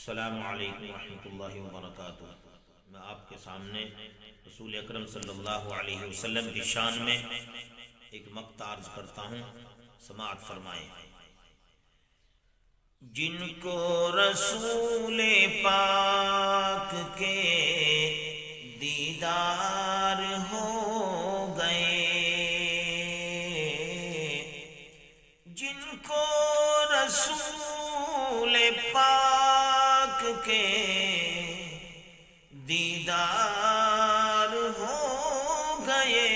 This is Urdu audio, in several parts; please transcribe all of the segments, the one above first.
السلام علیکم ورحمۃ اللہ وبرکاتہ۔ میں آپ کے سامنے رسول اکرم صلی اللہ علیہ وسلم کی شان میں ایک مقطع عرض کرتا ہوں، سماعت فرمائیں۔ جن کو رسول پاک کے دیدار ہو گئے، جن کو رسول پاک کے دیدار ہو گئے،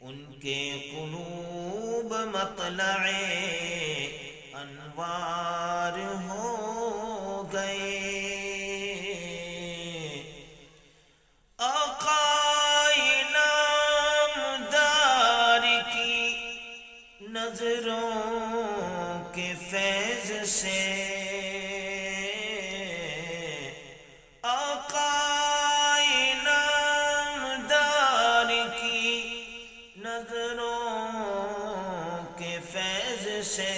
ان کے قلوب مطلع انوار ہو گئے۔ آقائے نامدار کی نظروں کے فیض سے، آقائے نامدار کی نظروں کے فیض سے،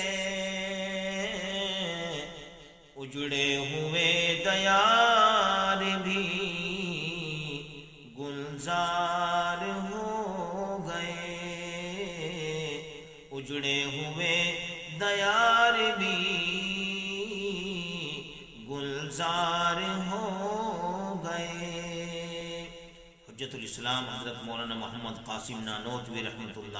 اجڑے ہوئے دیار بھی گلزار ہو گئے، اجڑے ہوئے دیار بھی گلزار ہو گئے۔ حجت الاسلام حضرت مولانا محمد قاسم نانوتوی رحمۃ اللہ